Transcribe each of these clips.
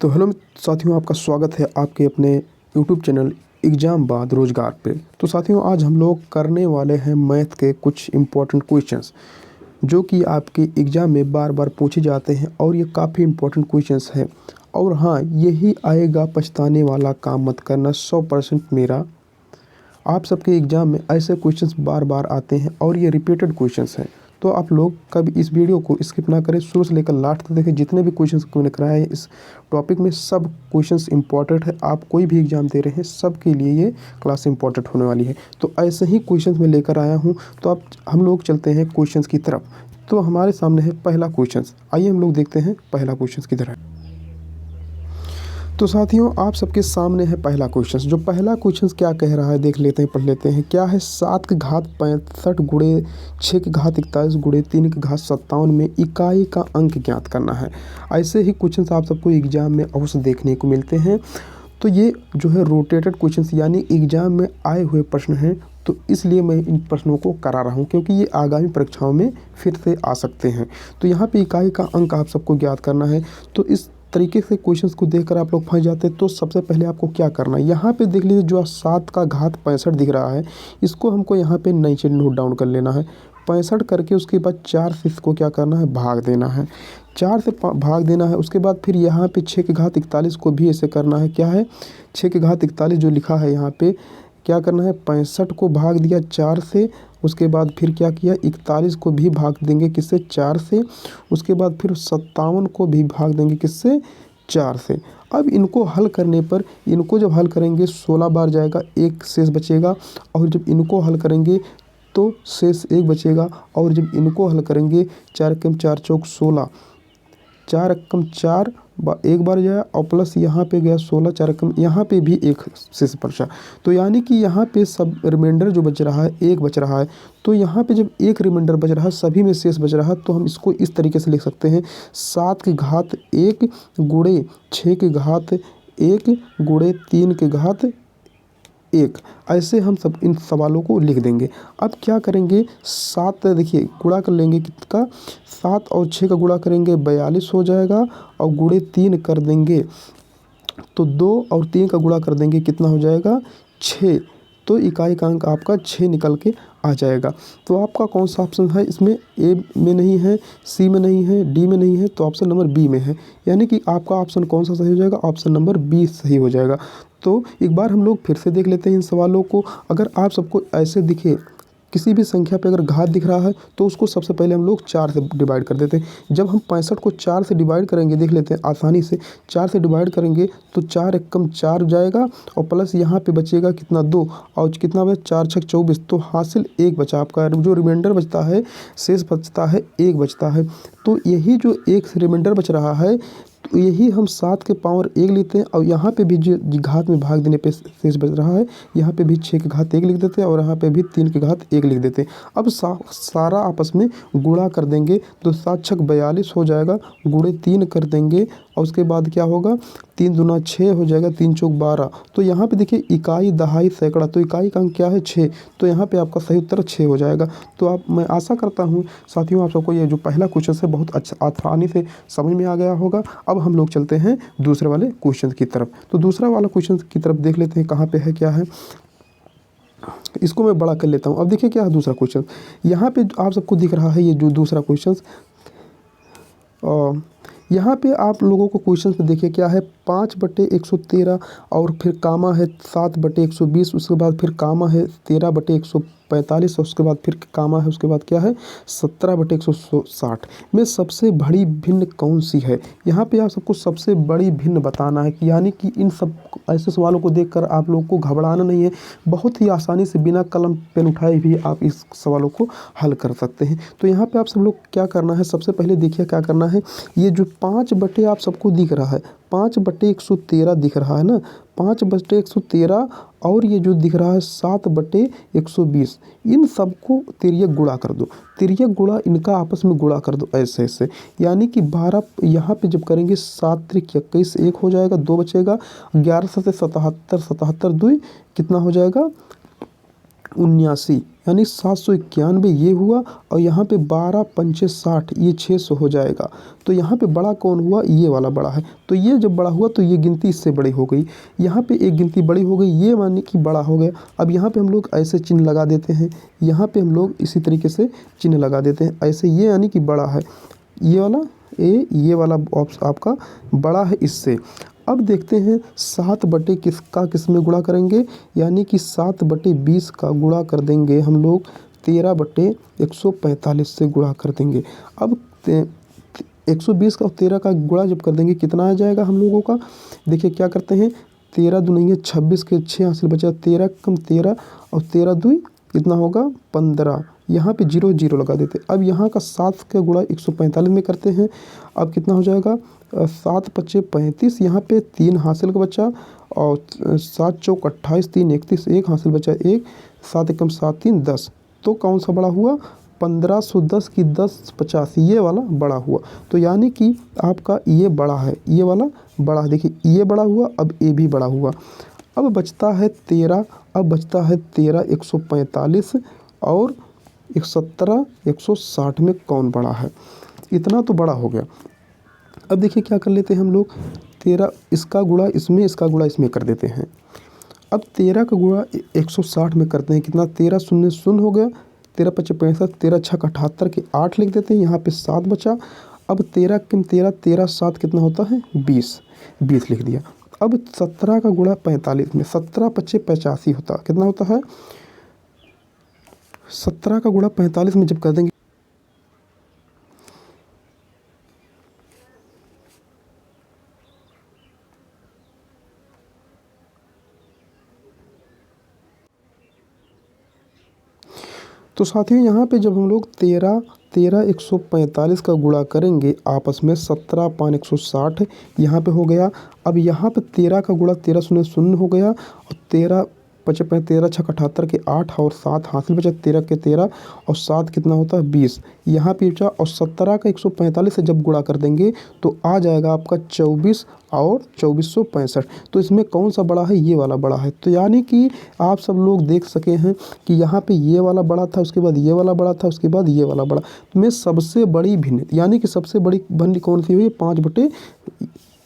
तो हेलो साथियों, आपका स्वागत है आपके अपने यूट्यूब चैनल एग्ज़ाम बाद रोज़गार पे। तो साथियों, आज हम लोग करने वाले हैं मैथ के कुछ इम्पोर्टेंट क्वेश्चंस जो कि आपके एग्ज़ाम में बार बार पूछे जाते हैं और ये काफ़ी इम्पोर्टेंट क्वेश्चंस है। और हाँ, यही आएगा पछताने वाला काम मत करना 100% मेरा। आप सबके एग्ज़ाम में ऐसे क्वेश्चंस बार बार आते हैं और ये रिपीटेड क्वेश्चंस हैं। तो आप लोग कभी इस वीडियो को स्किप ना करें, शुरू से लेकर लास्ट तक देखें। जितने भी क्वेश्चंस मैंने कराए हैं इस टॉपिक में, सब क्वेश्चंस इंपॉर्टेंट है। आप कोई भी एग्ज़ाम दे रहे हैं, सब के लिए ये क्लास इंपॉर्टेंट होने वाली है। तो ऐसे ही क्वेश्चंस मैं लेकर आया हूँ। तो अब हम लोग चलते हैं क्वेश्चंस की तरफ। तो हमारे सामने है पहला क्वेश्चन। आइए हम लोग देखते हैं पहला क्वेश्चन की तरफ। तो साथियों, आप सबके सामने है पहला क्वेश्चन। जो पहला क्वेश्चन क्या कह रहा है देख लेते हैं, पढ़ लेते हैं। क्या है? 7 की घात 65 गुणे 6 की घात 41 गुणे 3 की घात 57 में इकाई का अंक ज्ञात करना है। ऐसे ही क्वेश्चन आप सबको एग्जाम में अवश्य देखने को मिलते हैं। तो ये जो है रोटेटेड क्वेश्चन यानी एग्जाम में आए हुए प्रश्न हैं। तो इसलिए मैं इन प्रश्नों को करा रहा हूँ क्योंकि ये आगामी परीक्षाओं में फिर से आ सकते हैं। तो यहाँ पे इकाई का अंक आप सबको ज्ञात करना है। तो इस तरीके से क्वेश्चंस को देखकर आप लोग फंस जाते हैं। तो सबसे पहले आपको क्या करना है, यहाँ पे देख लीजिए जो 7 का घात 65 दिख रहा है, इसको हमको यहाँ पे नीचे नोट डाउन कर लेना है। 65 करके उसके बाद 4 से इसको क्या करना है, भाग देना है। 4 से भाग देना है। उसके बाद फिर यहाँ पे 6 की घात 41 को भी ऐसे करना है। क्या है? 6 की घात 41 जो लिखा है यहाँ पे, क्या करना है, 65 को भाग दिया 4 से। उसके बाद फिर क्या किया, 41 को भी भाग देंगे किससे, 4 से। उसके बाद फिर 57 को भी भाग देंगे किससे, 4 से। अब इनको हल करने पर, इनको जब हल करेंगे 16 बार जाएगा, एक शेष बचेगा। और जब इनको हल करेंगे तो शेष 1 बचेगा। और जब इनको हल करेंगे 4 एकम 4 चौक 16, 4 एकम 4 एक बार जाए और प्लस यहाँ पे गया 16, 4 एकम यहाँ पे भी एक शेष बचा। तो यानी कि यहाँ पे सब रिमाइंडर जो बच रहा है, 1 बच रहा है। तो यहाँ पे जब एक रिमाइंडर बच रहा है, सभी में शेष बच रहा है, तो हम इसको इस तरीके से लिख सकते हैं, 7 की घात 1 गुणे 6 की घात 1 गुणे 3 की घात 1। ऐसे हम सब इन सवालों को लिख देंगे। अब क्या करेंगे, 7 देखिए गुणा कर लेंगे किसका, 7 और 6 का गुणा करेंगे 42 हो जाएगा। और गुणे 3 कर देंगे तो 2 और 3 का गुणा कर देंगे कितना हो जाएगा, 6। तो इकाई का अंक आपका 6 निकल के आ जाएगा। तो आपका कौन सा ऑप्शन है इसमें, ए में नहीं है, सी में नहीं है, डी में नहीं है, तो ऑप्शन नंबर बी में है। यानी कि आपका ऑप्शन कौन सा सही हो जाएगा, ऑप्शन नंबर बी सही हो जाएगा। तो एक बार हम लोग फिर से देख लेते हैं इन सवालों को। अगर आप सबको ऐसे दिखे, किसी भी संख्या पे अगर घात दिख रहा है तो उसको सबसे पहले हम लोग 4 से डिवाइड कर देते हैं। जब हम 65 को 4 से डिवाइड करेंगे, देख लेते हैं आसानी से, 4 से डिवाइड करेंगे तो 4 एकम 4 जाएगा और प्लस यहाँ पे बचेगा कितना, 2। और कितना बचा, 4 छक 24। तो हासिल 1 बचा आपका। जो रिमाइंडर बचता है, शेष बचता है, 1 बचता है। तो यही जो एक रिमाइंडर बच रहा है, तो यही हम 7 के पावर 1 लेते हैं। और यहाँ पे भी जो घात में भाग देने पे शेष बच रहा है, यहाँ पे भी 6 की घात 1 लिख देते हैं और यहाँ पे भी 3 की घात 1 लिख देते हैं। अब सारा आपस में गुणा कर देंगे तो 7 छक 42 हो जाएगा, गुणे 3 कर देंगे और उसके बाद क्या होगा, 3 दूना 6 हो जाएगा, 3 चौक 12। तो यहाँ पे देखिए इकाई, दहाई, सैकड़ा, तो इकाई का अंक क्या है, 6। तो यहाँ पे आपका सही उत्तर 6 हो जाएगा। तो मैं आशा करता हूँ साथियों, आप सबको ये जो पहला क्वेश्चन है बहुत अच्छा आसानी से समझ में आ गया होगा। अब हम लोग चलते हैं दूसरे वाले क्वेश्चन की तरफ। तो दूसरा वाला क्वेश्चन की तरफ देख लेते हैं कहाँ पे है, क्या है। इसको मैं बड़ा कर लेता हूँ। अब देखिए क्या है दूसरा क्वेश्चन। यहाँ पे आप सबको दिख रहा है ये जो दूसरा क्वेश्चन, यहाँ पे आप लोगों को क्वेश्चन में देखिए क्या है, 5/113 और फिर कामा है 7/120। उसके बाद फिर कामा है 13/145 और उसके बाद फिर कामा है, उसके बाद क्या है, 17/160 में सबसे बड़ी भिन्न कौन सी है। यहाँ पे आप सबको सबसे बड़ी भिन्न बताना है कि यानी कि इन सब ऐसे सवालों को देखकर आप लोगों को घबराना नहीं है। बहुत ही आसानी से बिना कलम पेन उठाए भी आप इस सवालों को हल कर सकते हैं। तो यहाँ पे आप सब लोग क्या करना है, सबसे पहले देखिए क्या करना है, ये जो 5 बटे आप सबको दिख रहा है, 5/113 दिख रहा है ना, 5/113 और ये जो दिख रहा है 7/120, इन सबको तिर्यक गुणा कर दो। तिर्यक गुणा इनका आपस में गुणा कर दो ऐसे ऐसे। यानी कि 12 यहाँ पे जब करेंगे 7 त्रिक 21, 1 हो जाएगा, 2 बचेगा, 11 से 77, 77 2 कितना हो जाएगा, 79 यानी 791 ये हुआ, और यहाँ पे 12 पंचे 60 ये 600 हो जाएगा। तो यहाँ पे बड़ा कौन हुआ, ये वाला बड़ा है। तो ये जब बड़ा हुआ तो ये गिनती इससे बड़ी हो गई, यहाँ पे एक गिनती बड़ी हो गई, ये माने कि बड़ा हो गया। अब यहाँ पे हम लोग ऐसे चिन्ह लगा देते हैं, यहाँ पे हम लोग इसी तरीके से चिन्ह लगा देते हैं ऐसे, ये यानी कि बड़ा है, ये वाला ये वाला आपका बड़ा है इससे। अब देखते हैं 7 बटे किसका किस में गुणा करेंगे, यानी कि 7 बटे 20 का गुणा कर देंगे हम लोग 13 बटे 145 से गुणा कर देंगे। अब 120 का और 13 का गुणा जब कर देंगे कितना आ जाएगा हम लोगों का, देखिए क्या करते हैं, 13 दूनी 26 के 6 हासिल बचा, 13 कम 13 और 13 दूई कितना होगा 15, यहाँ पे 0 0 लगा देते। अब यहाँ का 7 का गुणा 145 में करते हैं, अब कितना हो जाएगा 7 पच्चे 35, यहाँ पे 3 हासिल का बचा, और 7 चौक 28, 3 31, 1 हासिल बचा 1, 7 एकम 7 3 10। तो कौन सा बड़ा हुआ, 1510 की 10 50, ये वाला बड़ा हुआ। तो यानी कि आपका ये बड़ा है, ये वाला बड़ा है, देखिए ये बड़ा हुआ, अब ये भी बड़ा हुआ। अब बचता है 13, अब बचता है 13 145 और 17 160 में कौन बड़ा है, इतना तो बड़ा हो गया। अब देखिए क्या कर लेते हैं हम लोग, 13 इसका गुणा इसमें, इसका गुणा इसमें कर देते हैं। अब 13 का गुणा 160 में करते हैं, कितना 13 शून्य शून्य हो गया, 13 पच्चे 65, 13 छक 78 के 8 लिख देते हैं, यहाँ पे 7 बचा। अब 13 किम 13, 13 7 कितना होता है 20, 20 लिख दिया। अब 17 का गुणा 45 में, 17 पच्चे 85 होता, कितना होता है 17 का गुणा 45 में जब कर देंगे, तो साथियों यहाँ पे जब हम लोग 13 145 का गुणा करेंगे आपस में, 17 पान 160 यहाँ पे हो गया। अब यहाँ पे 13 का गुणा 13 शून्य शून्य हो गया, और 13 पचपन 13 छक 78 के 8 और 7 हासिल बचा, 13 के 13 और 7 कितना होता है 20, यहाँ पे बचा। और 17 का 145 से जब गुणा कर देंगे तो आ जाएगा आपका 24 और 2465। तो इसमें कौन सा बड़ा है, ये वाला बड़ा है। तो यानी कि आप सब लोग देख सके हैं कि यहाँ पे ये वाला बड़ा था, उसके बाद ये वाला बड़ा था, उसके बाद ये वाला बड़ा। में सबसे बड़ी भिन्न यानी कि सबसे बड़ी भिन्न कौन सी हुई, 5 बटे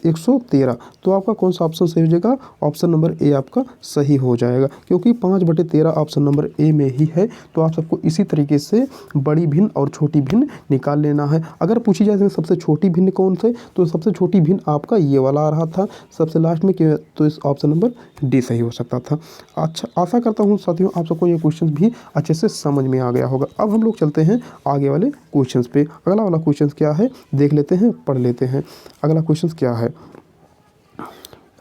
113। तो आपका कौन सा ऑप्शन सही हो जाएगा, ऑप्शन नंबर ए आपका सही हो जाएगा, क्योंकि 5 बटे 13 ऑप्शन नंबर ए में ही है। तो आप सबको इसी तरीके से बड़ी भिन्न और छोटी भिन्न निकाल लेना है। अगर पूछी जाए इसमें सबसे छोटी भिन्न कौन से, तो सबसे छोटी भिन्न आपका ये वाला आ रहा था सबसे लास्ट में, तो इस ऑप्शन नंबर डी सही हो सकता था। अच्छा, आशा करता हूँ साथियों आप सबको ये क्वेश्चन भी अच्छे से समझ में आ गया होगा। अब हम लोग चलते हैं आगे वाले क्वेश्चन पे। अगला वाला क्वेश्चन क्या है देख लेते हैं, पढ़ लेते हैं। अगला क्वेश्चन क्या है,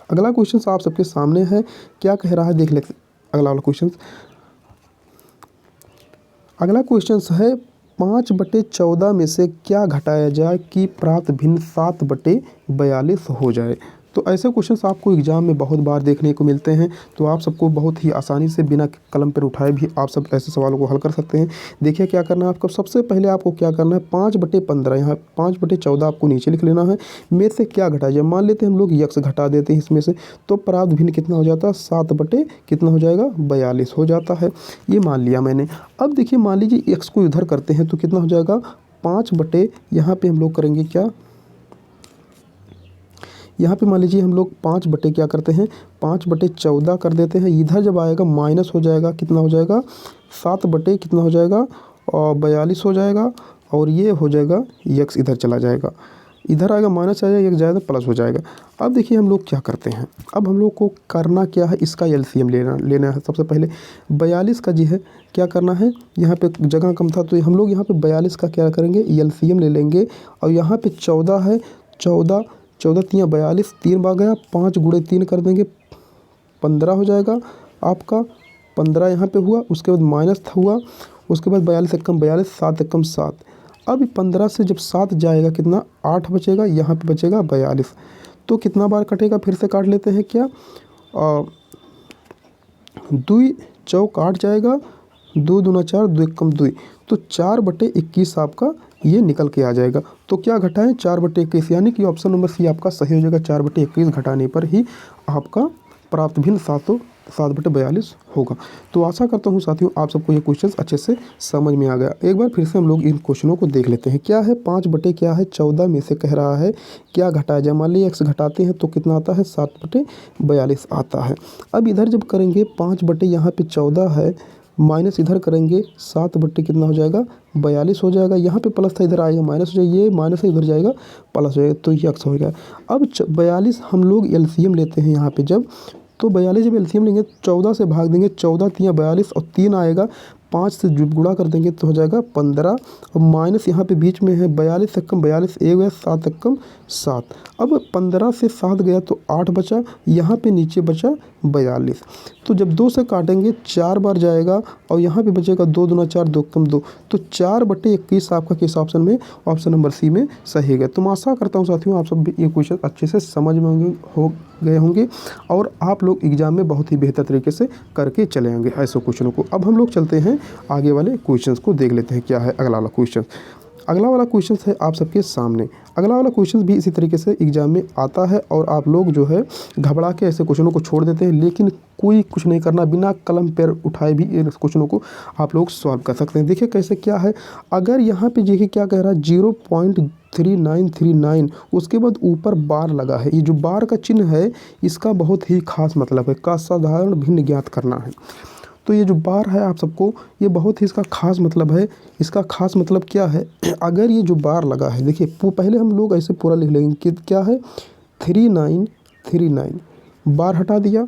अगला क्वेश्चन आप सबके सामने है, क्या कह रहा है देख लेते। अगला वाला क्वेश्चन, अगला क्वेश्चन है 5 बटे 14 में से क्या घटाया जाए कि प्राप्त भिन्न 7 बटे 42 हो जाए। तो ऐसे क्वेश्चंस आपको एग्जाम में बहुत बार देखने को मिलते हैं। तो आप सबको बहुत ही आसानी से बिना कलम पर उठाए भी आप सब ऐसे सवालों को हल कर सकते हैं। देखिए क्या करना है आपको, सबसे पहले आपको क्या करना है, 5 बटे 15 यहाँ 5 बटे 14 आपको नीचे लिख लेना है। में से क्या घटाया जाए, मान लेते हैं हम लोग यक्स घटा देते हैं इसमें से, तो प्राप्त भिन्न कितना हो जाता है 7 बटे कितना हो जाएगा 42 हो जाता है। ये मान लिया मैंने। अब देखिए मान लीजिए एक्स को इधर करते हैं तो कितना हो जाएगा 5 बटे, यहाँ पे हम लोग करेंगे क्या, यहाँ पे मान लीजिए हम लोग 5 बटे क्या करते हैं 5 बटे 14 कर देते हैं। इधर जब आएगा माइनस हो जाएगा, कितना हो जाएगा 7 बटे कितना हो जाएगा और 42 हो जाएगा। और ये हो जाएगा यक्स इधर चला जाएगा, इधर आएगा माइनस आ जाएगा, एक जाएगा प्लस हो जाएगा। अब देखिए हम लोग क्या करते हैं, अब हम लोग को करना क्या है, इसका एलसीएम लेना है। सबसे पहले 42 का जी है क्या करना है, यहाँ पे जगह कम था तो हम लोग यहाँ पे 42 का क्या करेंगे एलसीएम ले लेंगे। और यहाँ पे 14 है, 14 3 42, 3 बार गया, 5 गुणे 3 कर देंगे 15 हो जाएगा आपका। 15 यहाँ पे हुआ, उसके बाद माइनस हुआ, उसके बाद 42 एकम 42, 7 एकम 7। अब 15 से जब 7 जाएगा कितना 8 बचेगा, यहाँ पे बचेगा 42। तो कितना बार कटेगा, फिर से काट लेते हैं क्या, 2 चौक 8 जाएगा, 2 दूना 4, 2 एकम 2, तो 4 बटे 21 आपका ये निकल के आ जाएगा। तो क्या घटाएं 4 बटे 21, यानी कि ऑप्शन नंबर सी आपका सही हो जाएगा। 4 बटे 21 घटाने पर ही आपका प्राप्त भिन्न 7/42 होगा। तो आशा करता हूँ साथियों आप सबको ये क्वेश्चन अच्छे से समझ में आ गया। एक बार फिर से हम लोग इन क्वेश्चनों को देख लेते हैं। क्या है 5/14 में से कह रहा है क्या घटाया जाए। मान लीजिए x घटाते हैं तो कितना आता है 7/42 आता है। अब इधर जब करेंगे 5 यहाँ पे 14 है माइनस इधर करेंगे 7 कितना हो जाएगा 42 हो जाएगा। यहाँ पे प्लस था इधर आएगा माइनस हो जाएगा, ये माइनस है इधर जाएगा प्लस हो जाएगा, तो ये x हो गया। अब 42 हम लोग एलसीएम लेते हैं यहाँ पे जब, तो 42 जब एलसीएम लेंगे 14 से भाग देंगे, 14 तियाँ 42 और 3 आएगा, 5 से जब गुणा कर देंगे तो हो जाएगा 15 और माइनस यहाँ पे बीच में है 42 एकम 42 एक गया 7 एकम 7। अब 15 से 7 गया तो 8 बचा, यहाँ पे नीचे बचा 42। तो जब 2 से काटेंगे 4 बार जाएगा और यहाँ पे बचेगा 2 दूना 4 2 कम 2, तो 4/21 आपका किस ऑप्शन में, ऑप्शन नंबर सी में सही है। तो मैं आशा करता हूँ साथियों आप सब भी ये क्वेश्चन अच्छे से समझ में हो गए होंगे और आप लोग एग्जाम में बहुत ही बेहतर तरीके से करके चले आएंगे ऐसे क्वेश्चनों को। अब हम लोग चलते हैं आगे वाले क्वेश्चंस को देख लेते हैं क्या है अगला वाला क्वेश्चन। अगला वाला क्वेश्चन है आप सबके सामने। अगला वाला क्वेश्चन भी इसी तरीके से एग्जाम में आता है और आप लोग जो है घबरा के ऐसे क्वेश्चनों को छोड़ देते हैं, लेकिन कोई कुछ नहीं करना, बिना कलम पैर उठाए भी इन क्वेश्चनों को आप लोग सॉल्व कर सकते हैं। देखिए कैसे क्या है, अगर यहाँ पे देखिए क्या कह रहा है 0.3939, उसके बाद ऊपर बार लगा है। ये जो बार का चिन्ह है इसका बहुत ही खास मतलब है का साधारण भिन्न ज्ञात करना है। तो ये जो बार है आप सबको ये बहुत ही इसका खास मतलब है। इसका खास मतलब क्या है, अगर ये जो बार लगा है देखिए पहले हम लोग ऐसे पूरा लिख लेंगे कि क्या है 3939, बार हटा दिया,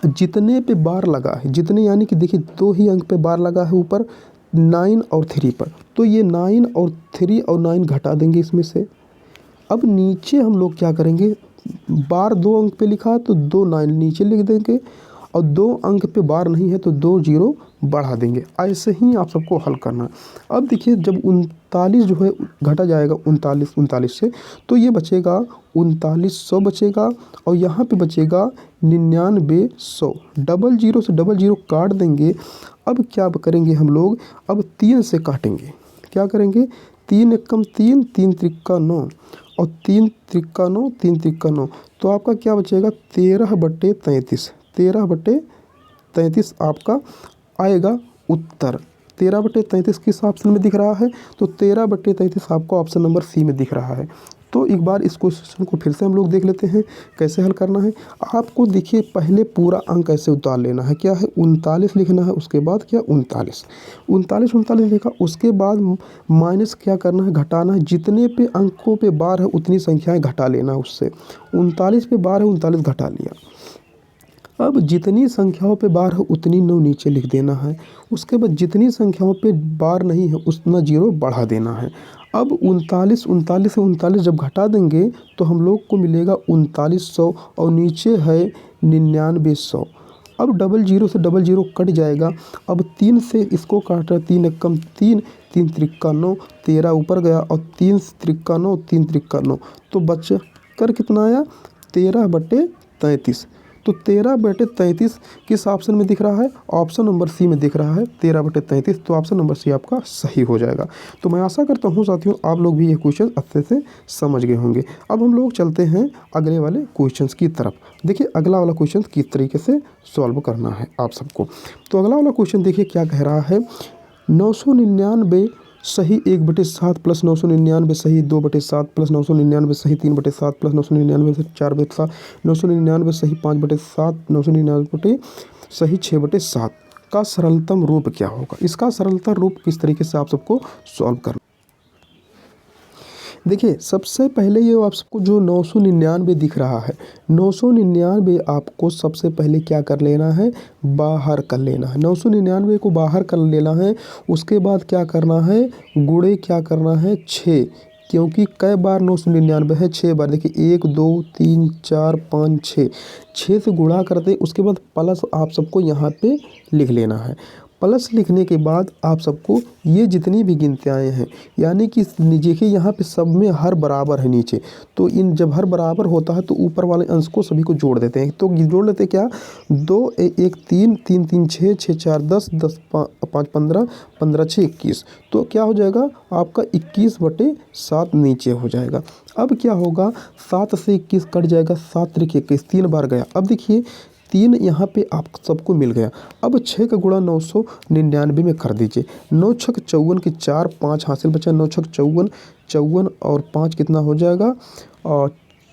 जितने पे बार लगा है जितने यानी कि देखिए 2 ही अंक पे बार लगा है ऊपर 9 और 3 पर, तो ये 9 और 3 और 9 घटा देंगे इसमें से। अब नीचे हम लोग क्या करेंगे, बार 2 अंक पे लिखा है तो 2 9 नीचे लिख देंगे और 2 अंक पे बार नहीं है तो 2 0 बढ़ा देंगे। ऐसे ही आप सबको हल करना है। अब देखिए जब 39 जो है घटा जाएगा 39 से, तो ये बचेगा 3900 बचेगा और यहाँ पे बचेगा 9900। 00 से 00 काट देंगे। अब क्या करेंगे हम लोग, अब 3 से काटेंगे। क्या करेंगे 3 एकम 3 3 त्रिक्का 9 और 3 त्रिक्का 9 3 त्रिक्का 9, तो आपका क्या बचेगा 13/33। 13/33 आपका आएगा उत्तर। 13/33 किस ऑप्शन में दिख रहा है, तो 13/33 आपको ऑप्शन नंबर सी में दिख रहा है। तो एक बार इस क्वेश्चन को फिर से हम लोग देख लेते हैं कैसे हल करना है। आपको देखिए पहले पूरा अंक ऐसे उतार लेना है, क्या है 39 लिखना है, उसके बाद क्या 39 लिखा, उसके बाद माइनस क्या करना है घटाना है, जितने पे अंकों पे बार है उतनी संख्याएं घटा लेना है उससे। 39 पे बार है 39 घटा लिया। अब जितनी संख्याओं पे बार है उतनी 9 नीचे लिख देना है, उसके बाद जितनी संख्याओं पे बार नहीं है उतना 0 बढ़ा देना है। अब 39 से 39 जब घटा देंगे तो हम लोग को मिलेगा 3900 और नीचे है 9900। अब 00 से 00 कट जाएगा। अब 3 से इसको काटा 3 एकम 3 3 त्रिक्का 9, 13 ऊपर गया और 3 त्रिक्का 9 3 त्रिक्का 9, तो बच कर कितना आया 13/33। तो 13/33 किस ऑप्शन में दिख रहा है, ऑप्शन नंबर सी में दिख रहा है 13/33। तो ऑप्शन नंबर सी आपका सही हो जाएगा। तो मैं आशा करता हूँ साथियों आप लोग भी ये क्वेश्चन अच्छे से समझ गए होंगे। अब हम लोग चलते हैं अगले वाले क्वेश्चंस की तरफ। देखिए अगला वाला क्वेश्चन किस तरीके से सॉल्व करना है आप सबको। तो अगला वाला क्वेश्चन देखिए क्या कह रहा है, 999 सही 1/7 प्लस 999 सही 2/7 प्लस 999 सही 3/7 प्लस 999 सही 4/7 999 सही 5/7 999 सही 6/7 का सरलतम रूप क्या होगा। इसका सरलतम रूप किस तरीके से आप सबको सॉल्व करना। देखिए सबसे पहले ये आप सबको जो 999 दिख रहा है, 999 आपको सबसे पहले क्या कर लेना है, बाहर कर लेना है। 999 को बाहर कर लेना है, उसके बाद क्या करना है, गुणे क्या करना है 6, क्योंकि कई बार 999 है 6 बार। देखिए 1 2 3 4 5 6 से गुणा करते, उसके बाद प्लस आप सबको यहाँ पे लिख लेना है। प्लस लिखने के बाद आप सबको ये जितनी भी गिनतियाँ हैं, यानी कि देखिए यहाँ पे सब में हर बराबर है नीचे, तो इन जब हर बराबर होता है तो ऊपर वाले अंश को सभी को जोड़ देते हैं। तो जोड़ लेते क्या 2 1 3 3 3 6 6 4 10 10 5 15 15 6 21, तो क्या हो जाएगा आपका 21/7 नीचे हो जाएगा। अब क्या होगा 7 से 21 कट जाएगा, 7 3 21 3 बार गया। अब देखिए 3 यहाँ पे आप सबको मिल गया। अब 6 का गुणा 999 में कर दीजिए। 9 छक 54 की 4, 5 हासिल बचा। 9 छक 54, 54 और 5 कितना हो जाएगा, और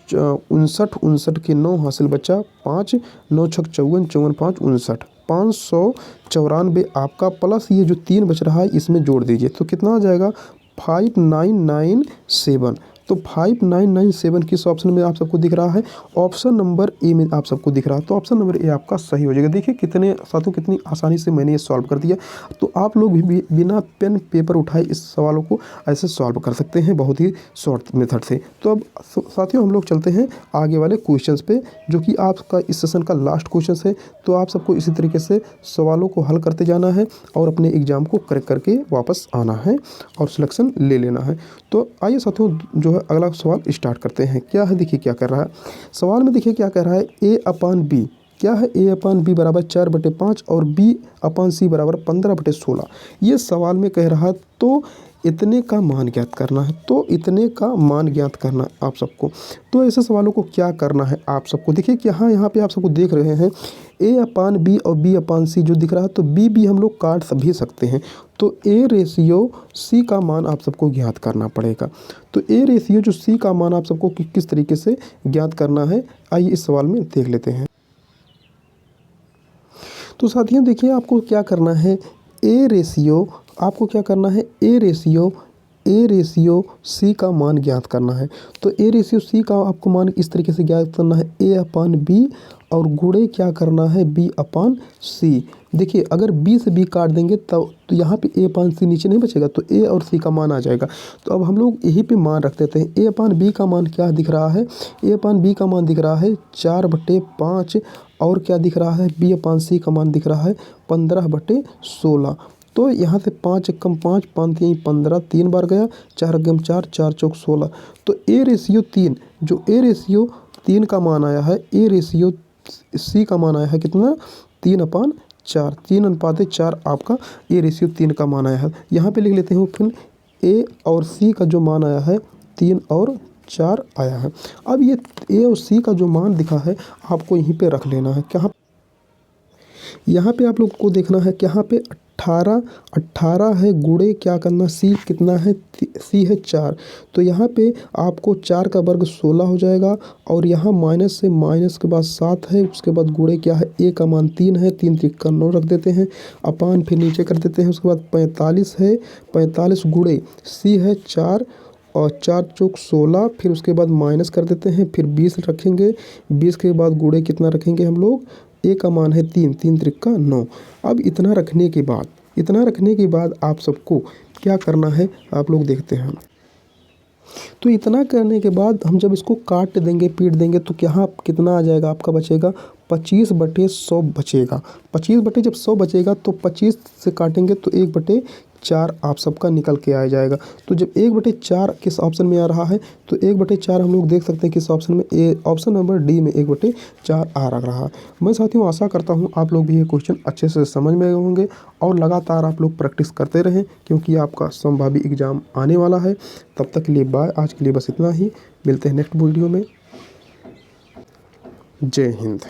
59, 59 की 9 हासिल बचा 5। 9 छक 54, 54 5 59, 594 आपका, प्लस ये जो 3 बच रहा है इसमें जोड़ दीजिए तो कितना आ जाएगा 5997। तो 5997 किस ऑप्शन में आप सबको दिख रहा है, ऑप्शन नंबर ए में आप सबको दिख रहा है। तो ऑप्शन नंबर ए आपका सही हो जाएगा। देखिए कितने साथियों, कितनी आसानी से मैंने ये सॉल्व कर दिया। तो आप लोग भी बिना पेन पेपर उठाए इस सवालों को ऐसे सॉल्व कर सकते हैं बहुत ही शॉर्ट मेथड से। तो अब साथियों हम लोग चलते हैं आगे वाले क्वेश्चंस पे, जो कि आपका इस सेशन का लास्ट क्वेश्चन है। तो आप सबको इसी तरीके से सवालों को हल करते जाना है और अपने एग्जाम को करेक्ट करके वापस आना है और सिलेक्शन ले लेना है। तो आइए साथियों जो है अगला सवाल स्टार्ट करते हैं। क्या है, देखिए क्या कर रहा है सवाल में, देखिए क्या कह रहा है, a/b क्या है, a/b बराबर 4/5 और b/c बराबर 15/16। ये सवाल में कह रहा है तो इतने का मान ज्ञात करना है। तो इतने का मान ज्ञात करना आप सबको। तो ऐसे सवालों को क्या करना है आप सबको, देखिए कि यहाँ पे आप सबको देख रहे हैं a/b और b/c जो दिख रहा है, तो b हम लोग काट भी सकते हैं। तो a/c का मान आप सबको ज्ञात करना पड़ेगा। तो a/c जो c का मान आप सबको किस तरीके से ज्ञात करना है, आइए इस सवाल में देख लेते हैं। तो साथियों देखिए आपको क्या करना है, आपको क्या करना है, ए रेशियो सी का मान ज्ञात करना है। तो ए रेशियो सी का आपको मान इस तरीके से ज्ञात करना है, a/b और गुणे क्या करना है, b/c। देखिए अगर b से b काट देंगे तो यहाँ पे a/c नीचे नहीं बचेगा, तो a और c का मान आ जाएगा। तो अब हम लोग यहीं पे मान रख देते हैं। a/b का मान क्या दिख रहा है, a/b का मान दिख रहा है 4/5 और क्या दिख रहा है, b/c का मान दिख रहा है 15/16। तो यहाँ से 5 एकम 5, 5 3 15, 3 बार गया, 4 एकम 4, 4 चौक 16। तो ए रेशियो 3, जो ए रेशियो 3 का मान आया है, ए रेशियो सी का मान आया है कितना, 3/4, 3/4 आपका ए रेशियो 3 का मान आया है। यहाँ पे लिख लेते हैं फिर ए और सी का जो मान आया है 3 और 4 आया है। अब ये ए और सी का जो मान दिखा है आपको यहीं पे रख लेना है। कहाँ, यहाँ पे आप लोग को देखना है कि यहाँ पे 18 है, गुणे क्या करना, सी कितना है, सी है 4। तो यहाँ पे आपको 4 का वर्ग 16 हो जाएगा और यहाँ माइनस से माइनस के बाद 7 है, उसके बाद गुणे क्या है, ए का मान 3 है, 3 3 9 रख देते हैं, अपान फिर नीचे कर देते हैं। उसके बाद 45 है, 45 गुणे सी है 4 और 4 चौक 16, फिर उसके बाद माइनस कर देते हैं, फिर 20 रखेंगे, 20 के बाद गुणे कितना रखेंगे हम लोग, ए का मान है 3, 3 3 9। अब इतना रखने के बाद आप सबको क्या करना है आप लोग देखते हैं। तो इतना करने के बाद हम जब इसको काट देंगे, पीट देंगे, तो यहाँ कितना आ जाएगा आपका, बचेगा 25/100 बचेगा। 25 जब 100 बचेगा तो 25 से काटेंगे तो 1/4 आप सबका निकल के आ जाएगा। तो जब 1/4 किस ऑप्शन में आ रहा है, तो 1/4 हम लोग देख सकते हैं किस ऑप्शन में, ए ऑप्शन नंबर डी में 1/4 आ रहा है। मैं साथियों आशा करता हूँ आप लोग भी ये क्वेश्चन अच्छे से समझ में होंगे और लगातार आप लोग प्रैक्टिस करते रहें, क्योंकि आपका संभावी एग्ज़ाम आने वाला है। तब तक के लिए बाय, आज के लिए बस इतना ही, मिलते हैं नेक्स्ट वीडियो में। जय हिंद।